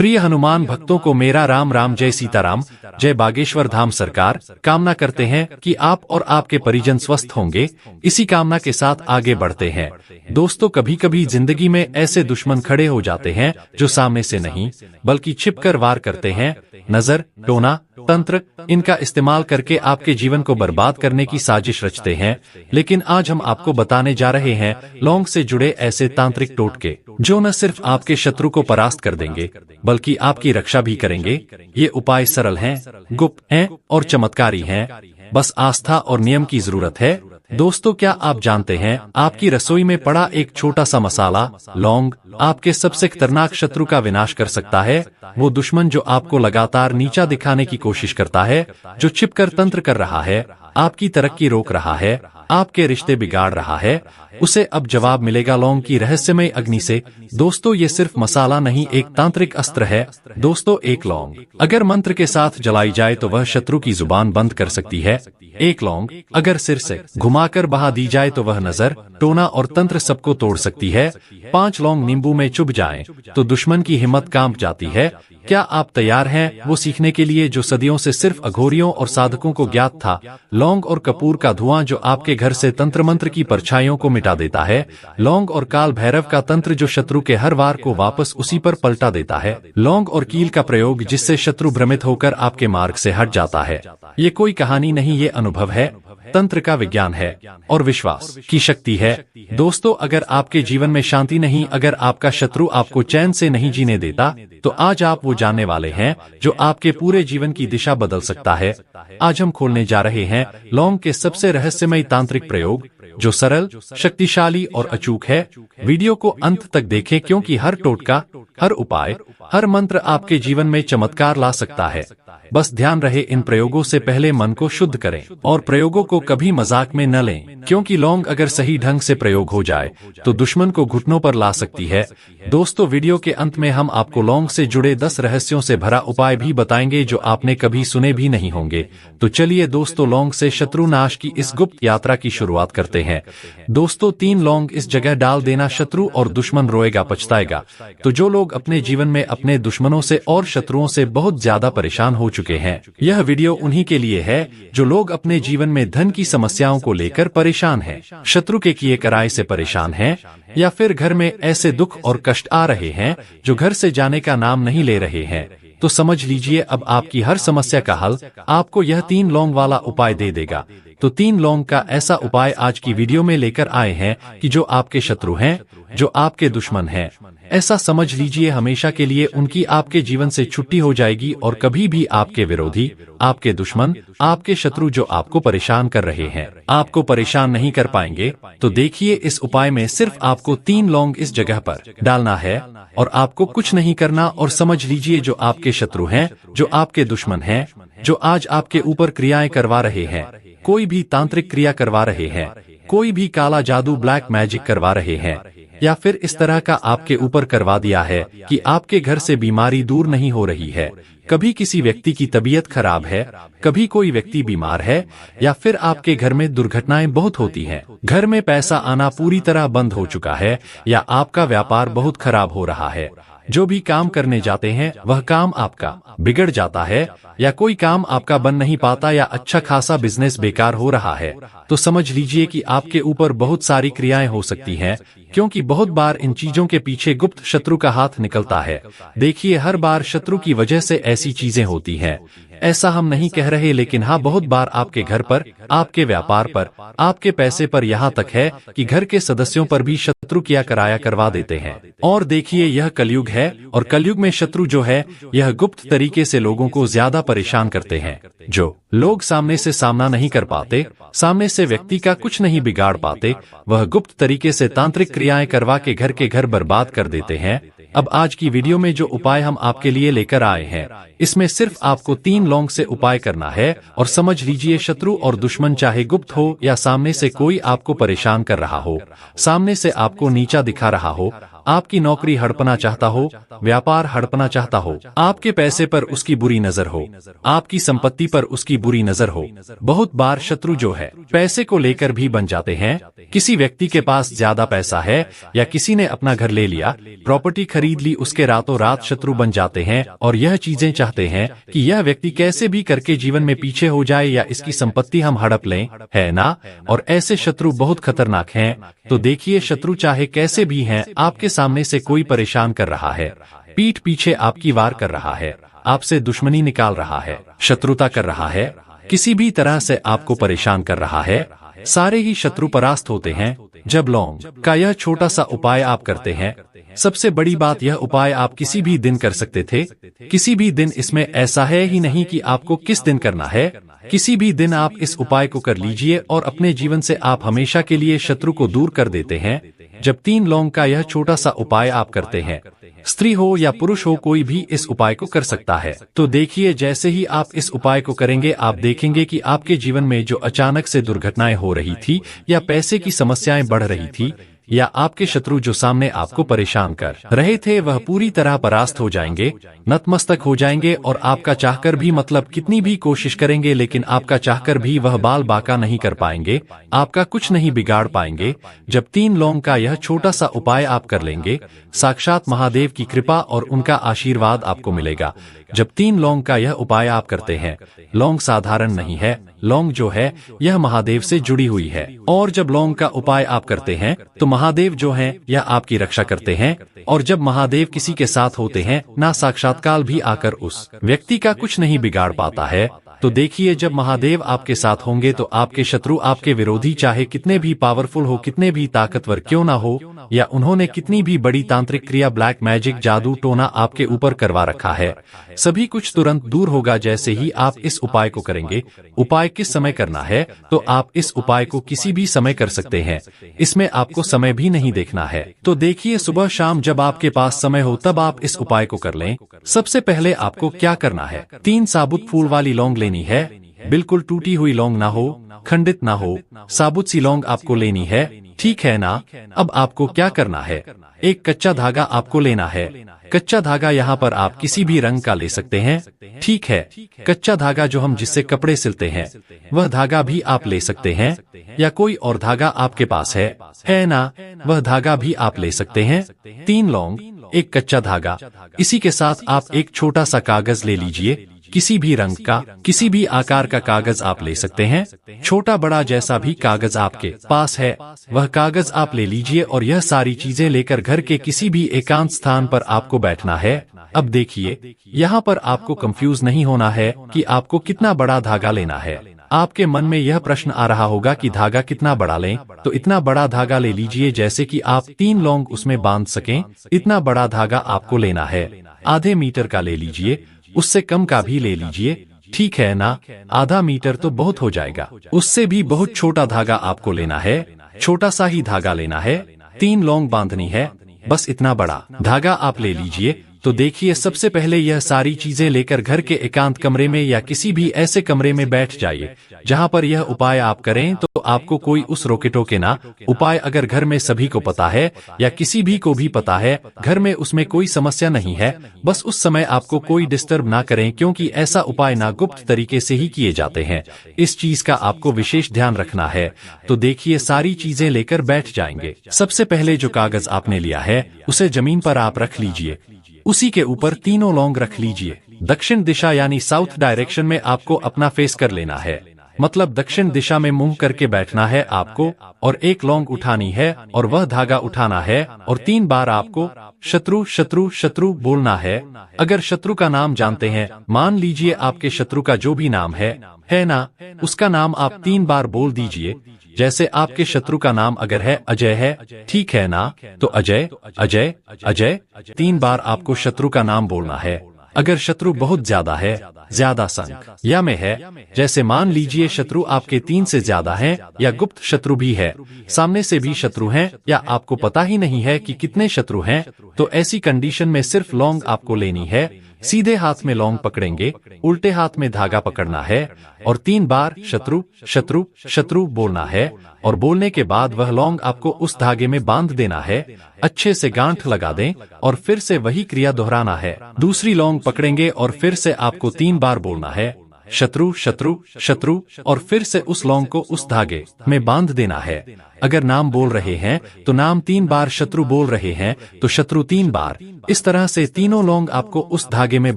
प्रिय हनुमान भक्तों को मेरा राम राम, जय सीताराम, जय बागेश्वर धाम सरकार। कामना करते हैं कि आप और आपके परिजन स्वस्थ होंगे। इसी कामना के साथ आगे बढ़ते हैं। दोस्तों, कभी कभी जिंदगी में ऐसे दुश्मन खड़े हो जाते हैं जो सामने से नहीं बल्कि छिपकर वार करते हैं। नजर, टोना, तंत्र, इनका इस्तेमाल करके आपके जीवन को बर्बाद करने की साजिश रचते हैं। लेकिन आज हम आपको बताने जा रहे हैं लौंग से जुड़े ऐसे तांत्रिक टोटके जो न सिर्फ आपके शत्रु को परास्त कर देंगे बल्कि आपकी रक्षा भी करेंगे। ये उपाय सरल हैं, गुप्त हैं और चमत्कारी हैं। बस आस्था और नियम की जरूरत है। दोस्तों, क्या आप जानते हैं आपकी रसोई में पड़ा एक छोटा सा मसाला, लौंग, आपके सबसे खतरनाक शत्रु का विनाश कर सकता है। वो दुश्मन जो आपको लगातार नीचा दिखाने की कोशिश करता है, जो छिपकर तंत्र कर रहा है, आपकी तरक्की रोक रहा है, आपके रिश्ते बिगाड़ रहा है, उसे अब जवाब मिलेगा लौंग की रहस्यमय अग्नि से। दोस्तों, ये सिर्फ मसाला नहीं, एक तांत्रिक अस्त्र है। दोस्तों, एक लौंग अगर मंत्र के साथ जलाई जाए तो वह शत्रु की जुबान बंद कर सकती है। एक लौंग अगर सिर से घुमाकर बहा दी जाए तो वह नजर, टोना और तंत्र सबको तोड़ सकती है। 5 लौंग नींबू में चुभ जाएं तो दुश्मन की हिम्मत कांप जाती है। क्या आप तैयार हैं वो सीखने के लिए जो सदियों से सिर्फ अघोरियों और साधकों को ज्ञात था? लौंग और कपूर का धुआं जो आपके घर से तंत्र मंत्र की परछाइयों को मिटा देता है। लौंग और काल भैरव का तंत्र जो शत्रु के हर वार को वापस उसी पर पलटा देता है। लौंग और कील का प्रयोग जिससे शत्रु भ्रमित होकर आपके मार्ग से हट जाता है। ये कोई कहानी नहीं, ये अनुभव है। तंत्र का विज्ञान है और विश्वास की शक्ति है। दोस्तों, अगर आपके जीवन में शांति नहीं, अगर आपका शत्रु आपको चैन से नहीं जीने देता, तो आज आप वो जानने वाले हैं जो आपके पूरे जीवन की दिशा बदल सकता है। आज हम खोलने जा रहे हैं लौंग के सबसे रहस्यमय तांत्रिक प्रयोग जो सरल, शक्तिशाली और अचूक है। वीडियो को अंत तक देखें क्योंकि हर टोटका, हर उपाय, हर मंत्र आपके जीवन में चमत्कार ला सकता है। बस ध्यान रहे, इन प्रयोगों से पहले मन को शुद्ध करें और प्रयोगों को कभी मजाक में न लें, क्योंकि लौंग अगर सही ढंग से प्रयोग हो जाए तो दुश्मन को घुटनों पर ला सकती है। दोस्तों, वीडियो के अंत में हम आपको लौंग से जुड़े 10 रहस्यों से भरा उपाय भी बताएंगे जो आपने कभी सुने भी नहीं होंगे। तो चलिए दोस्तों, लौंग से शत्रु नाश की इस गुप्त यात्रा की शुरुआत करते हैं। दोस्तों, 3 लौंग इस जगह डाल देना, शत्रु और दुश्मन रोएगा, पछताएगा। तो जो लोग अपने जीवन में अपने दुश्मनों से और शत्रुओं से बहुत ज्यादा परेशान हो चुके हैं, यह वीडियो उन्हीं के लिए है। जो लोग अपने जीवन में धन की समस्याओं को लेकर परेशान हैं, शत्रु के किए कराए से परेशान हैं, या फिर घर में ऐसे दुख और कष्ट आ रहे हैं जो घर से जाने का नाम नहीं ले रहे हैं, तो समझ लीजिए अब आपकी हर समस्या का हल आपको यह 3 लौंग वाला उपाय दे देगा। तो 3 लौंग का ऐसा उपाय आज की वीडियो में लेकर आए हैं कि जो आपके शत्रु हैं, जो आपके दुश्मन हैं, ऐसा समझ लीजिए हमेशा के लिए उनकी आपके जीवन से छुट्टी हो जाएगी और कभी भी आपके विरोधी, आपके दुश्मन, आपके शत्रु जो आपको परेशान कर रहे हैं, आपको परेशान नहीं कर पाएंगे। तो देखिए, इस उपाय में सिर्फ आपको 3 लौंग इस जगह पर डालना है और आपको कुछ नहीं करना। और समझ लीजिए जो आपके शत्रु हैं, जो आपके दुश्मन हैं, जो आज आपके ऊपर क्रियाएं करवा रहे हैं, कोई भी तांत्रिक क्रिया करवा रहे हैं, कोई भी काला जादू, ब्लैक मैजिक करवा रहे हैं, या फिर इस तरह का आपके ऊपर करवा दिया है कि आपके घर से बीमारी दूर नहीं हो रही है, कभी किसी व्यक्ति की तबीयत खराब है, कभी कोई व्यक्ति बीमार है, या फिर आपके घर में दुर्घटनाएं बहुत होती हैं, घर में पैसा आना पूरी तरह बंद हो चुका है, या आपका व्यापार बहुत खराब हो रहा है, जो भी काम करने जाते हैं वह काम आपका बिगड़ जाता है, या कोई काम आपका बन नहीं पाता, या अच्छा खासा बिजनेस बेकार हो रहा है, तो समझ लीजिए कि आपके ऊपर बहुत सारी क्रियाएं हो सकती हैं, क्योंकि बहुत बार इन चीजों के पीछे गुप्त शत्रु का हाथ निकलता है। देखिए, हर बार शत्रु की वजह से ऐसी चीजें होती हैं। ऐसा हम नहीं कह रहे, लेकिन हाँ, बहुत बार आपके घर पर, आपके व्यापार पर, आपके पैसे पर, यहाँ तक है कि घर के सदस्यों पर भी शत्रु किया कराया करवा देते हैं। और देखिए, यह कलयुग है और कलयुग में शत्रु जो है यह गुप्त तरीके से लोगों को ज्यादा परेशान करते हैं। जो लोग सामने से सामना नहीं कर पाते, सामने से व्यक्ति का कुछ नहीं बिगाड़ पाते, वह गुप्त तरीके से तांत्रिक क्रियाएं करवा के घर बर्बाद कर देते हैं। अब आज की वीडियो में जो उपाय हम आपके लिए लेकर आए हैं, इसमें सिर्फ आपको 3 लौंग से उपाय करना है और समझ लीजिए शत्रु और दुश्मन चाहे गुप्त हो या सामने से कोई आपको परेशान कर रहा हो, सामने से आपको नीचा दिखा रहा हो, आपकी नौकरी हड़पना चाहता हो, व्यापार हड़पना चाहता हो, आपके पैसे पर उसकी बुरी नजर हो, आपकी संपत्ति पर उसकी बुरी नजर हो। बहुत बार शत्रु जो है पैसे को लेकर भी बन जाते हैं। किसी व्यक्ति के पास ज्यादा पैसा है या किसी ने अपना घर ले लिया, प्रॉपर्टी खरीद ली, उसके रातों रात शत्रु बन जाते हैं और यह चीजें चाहते हैं कि यह व्यक्ति कैसे भी करके जीवन में पीछे हो जाए या इसकी संपत्ति हम हड़प लें, है ना। और ऐसे शत्रु बहुत खतरनाक हैं। तो देखिए, शत्रु चाहे कैसे भी हैं, आपके सामने से कोई परेशान कर रहा है, पीठ पीछे आपकी वार कर रहा है, आपसे दुश्मनी निकाल रहा है, शत्रुता कर रहा है, किसी भी तरह से आपको परेशान कर रहा है। सारे ही शत्रु परास्त होते हैं जब लौंग का यह छोटा सा उपाय आप करते हैं। सबसे बड़ी बात, यह उपाय आप किसी भी दिन कर सकते थे, किसी भी दिन। इसमें ऐसा है ही नहीं कि आपको किस दिन करना है, किसी भी दिन आप इस उपाय को कर लीजिए और अपने जीवन से आप हमेशा के लिए शत्रु को दूर कर देते हैं। जब 3 लौंग का यह छोटा सा उपाय आप करते हैं, स्त्री हो या पुरुष हो, कोई भी इस उपाय को कर सकता है। तो देखिए, जैसे ही आप इस उपाय को करेंगे, आप देखेंगे कि आपके जीवन में जो अचानक से दुर्घटनाएं हो रही थी या पैसे की समस्याएं बढ़ रही थी या आपके शत्रु जो सामने आपको परेशान कर रहे थे, वह पूरी तरह परास्त हो जाएंगे, नतमस्तक हो जाएंगे। और आपका चाहकर भी, मतलब कितनी भी कोशिश करेंगे, लेकिन आपका चाहकर भी वह बाल बाका नहीं कर पाएंगे, आपका कुछ नहीं बिगाड़ पाएंगे। जब 3 लौंग का यह छोटा सा उपाय आप कर लेंगे, साक्षात महादेव की कृपा और उनका आशीर्वाद आपको मिलेगा। जब 3 लौंग का यह उपाय आप करते हैं, लौंग साधारण नहीं है, लौंग जो है यह महादेव से जुड़ी हुई है। और जब लौंग का उपाय आप करते हैं तो महादेव जो है यह आपकी रक्षा करते हैं। और जब महादेव किसी के साथ होते हैं, ना साक्षात्कार भी आकर उस व्यक्ति का कुछ नहीं बिगाड़ पाता है। तो देखिए, जब महादेव आपके साथ होंगे तो आपके शत्रु, आपके विरोधी, चाहे कितने भी पावरफुल हो, कितने भी ताकतवर क्यों ना हो, या उन्होंने कितनी भी बड़ी तांत्रिक क्रिया, ब्लैक मैजिक, जादू टोना आपके ऊपर करवा रखा है, सभी कुछ तुरंत दूर होगा जैसे ही आप इस उपाय को करेंगे। उपाय किस समय करना है? तो आप इस उपाय को किसी भी समय कर सकते हैं, इसमें आपको समय भी नहीं देखना है। तो देखिए, सुबह शाम जब आपके पास समय हो तब आप इस उपाय को कर लें। सबसे पहले आपको क्या करना है, 3 साबुत फूल वाली लौंग लेनी है। बिल्कुल टूटी हुई लौंग ना हो, खंडित ना हो, साबुत सी लौंग आपको लेनी है, ठीक है ना। अब आपको क्या करना है, एक कच्चा धागा आपको लेना है। कच्चा धागा यहाँ पर आप किसी भी रंग का ले सकते हैं, ठीक है। कच्चा धागा जो हम जिससे कपड़े सिलते हैं, वह धागा भी आप ले सकते हैं, या कोई और धागा आपके पास है ना, वह धागा भी आप ले सकते हैं। 3 लौंग, एक कच्चा धागा, इसी के साथ आप एक छोटा सा कागज ले लीजिए, किसी भी रंग का, किसी भी आकार का कागज आप ले सकते हैं। छोटा बड़ा जैसा भी कागज आपके पास है, वह कागज आप ले लीजिए और यह सारी चीजें लेकर घर के किसी भी एकांत स्थान पर आपको बैठना है। अब देखिए, यहाँ पर आपको कंफ्यूज नहीं होना है कि आपको कितना बड़ा धागा लेना है। आपके मन में यह प्रश्न आ रहा होगा कि धागा कितना बड़ा लें, तो इतना बड़ा धागा ले लीजिए जैसे कि आप 3 लौंग उसमें बांध सकें। इतना बड़ा धागा आपको लेना है, आधे मीटर का ले लीजिए, उससे कम का भी ले लीजिए, ठीक है ना। आधा मीटर तो बहुत हो जाएगा, उससे भी बहुत छोटा धागा आपको लेना है, छोटा सा ही धागा लेना है। 3 लौंग बांधनी है, बस इतना बड़ा धागा आप ले लीजिए। तो देखिए, सबसे पहले यह सारी चीजें लेकर घर के एकांत कमरे में या किसी भी ऐसे कमरे में बैठ जाइए जहां पर यह उपाय आप करें तो आपको कोई उस रोके टोके ना। उपाय अगर घर में सभी को पता है या किसी भी को भी पता है, घर में उसमें कोई समस्या नहीं है, बस उस समय आपको कोई डिस्टर्ब ना करें, क्योंकि ऐसा उपाय ना गुप्त तरीके से ही किए जाते हैं। इस चीज का आपको विशेष ध्यान रखना है। तो देखिए, सारी चीजें लेकर बैठ जाएंगे। सबसे पहले जो कागज आपने लिया है उसे जमीन पर आप रख लीजिए, उसी के ऊपर 3 लौंग रख लीजिए। दक्षिण दिशा यानी साउथ डायरेक्शन में आपको अपना फेस कर लेना है, मतलब दक्षिण दिशा में मुंह करके बैठना है आपको, और 1 लौंग उठानी है और वह धागा उठाना है और 3 बार आपको शत्रु शत्रु शत्रु बोलना है। अगर शत्रु का नाम जानते हैं, मान लीजिए आपके शत्रु का जो भी नाम है ना, उसका नाम आप 3 बार बोल दीजिए। जैसे आपके शत्रु का नाम अगर है अजय है, ठीक है ना, तो अजय अजय अजय 3 बार आपको शत्रु का नाम बोलना है। अगर शत्रु बहुत ज्यादा है, ज्यादा संख्या में है, जैसे मान लीजिए शत्रु आपके 3 से ज्यादा हैं या गुप्त शत्रु भी है, सामने से भी शत्रु हैं या आपको पता ही नहीं है कि कितने शत्रु हैं, तो ऐसी कंडीशन में सिर्फ लौंग आपको लेनी है। सीधे हाथ में लौंग पकड़ेंगे, उल्टे हाथ में धागा पकड़ना है और 3 बार शत्रु शत्रु शत्रु बोलना है और बोलने के बाद वह लौंग आपको उस धागे में बांध देना है। अच्छे से गांठ लगा दें और फिर से वही क्रिया दोहराना है। दूसरी लौंग पकड़ेंगे और फिर से आपको 3 बार बोलना है शत्रु शत्रु शत्रु और फिर से उस लौंग को उस धागे में बांध देना है। अगर नाम बोल रहे हैं तो नाम 3 बार, शत्रु बोल रहे हैं तो शत्रु 3 बार। इस तरह से तीनों लौंग आपको उस धागे में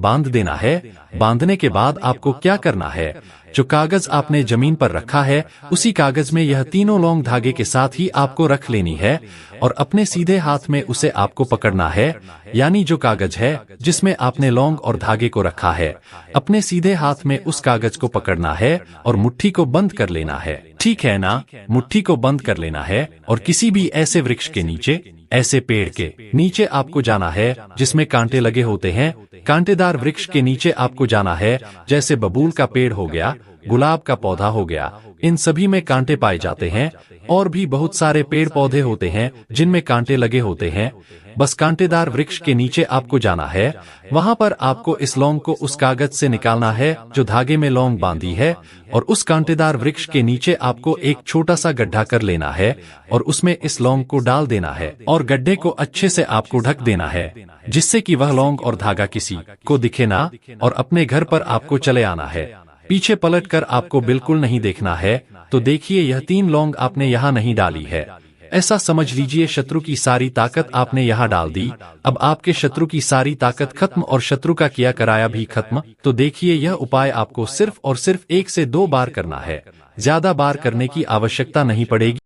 बांध देना है। बांधने के बाद आपको क्या करना है, जो कागज आपने जमीन पर रखा है उसी कागज में यह तीनों लौंग धागे के साथ ही आपको रख लेनी है और अपने सीधे हाथ में उसे आपको पकड़ना है। यानी जो कागज है जिसमें आपने लौंग और धागे को रखा है, अपने सीधे हाथ में उस कागज को पकड़ना है और मुट्ठी को बंद कर लेना है। ठीक है ना? मुट्ठी को बंद कर लेना है और किसी भी ऐसे वृक्ष के नीचे, ऐसे पेड़ के नीचे आपको जाना है जिसमें कांटे लगे होते हैं। कांटेदार वृक्ष के नीचे आपको जाना है, जैसे बबूल का पेड़ हो गया, गुलाब का पौधा हो गया, इन सभी में कांटे पाए जाते हैं। और भी बहुत सारे पेड़ पौधे होते हैं जिनमें कांटे लगे होते हैं। बस कांटेदार वृक्ष के नीचे आपको जाना है। वहां पर आपको इस लौंग को उस कागज से निकालना है जो धागे में लौंग बांधी है और उस कांटेदार वृक्ष के नीचे आपको एक छोटा सा गड्ढा कर लेना है और उसमें इस लौंग को डाल देना है और गड्ढे को अच्छे से आपको ढक देना है, जिससे कि वह लौंग और धागा किसी को दिखे ना। और अपने घर पर आपको चले आना है। पीछे पलट कर आपको बिल्कुल नहीं देखना है। तो देखिए, यह 3 लौंग आपने यहाँ नहीं डाली है। ऐसा समझ लीजिए शत्रु की सारी ताकत आपने यहाँ डाल दी। अब आपके शत्रु की सारी ताकत खत्म और शत्रु का किया कराया भी खत्म। तो देखिए, यह उपाय आपको सिर्फ और सिर्फ 1 से 2 बार करना है। ज्यादा बार करने की आवश्यकता नहीं पड़ेगी।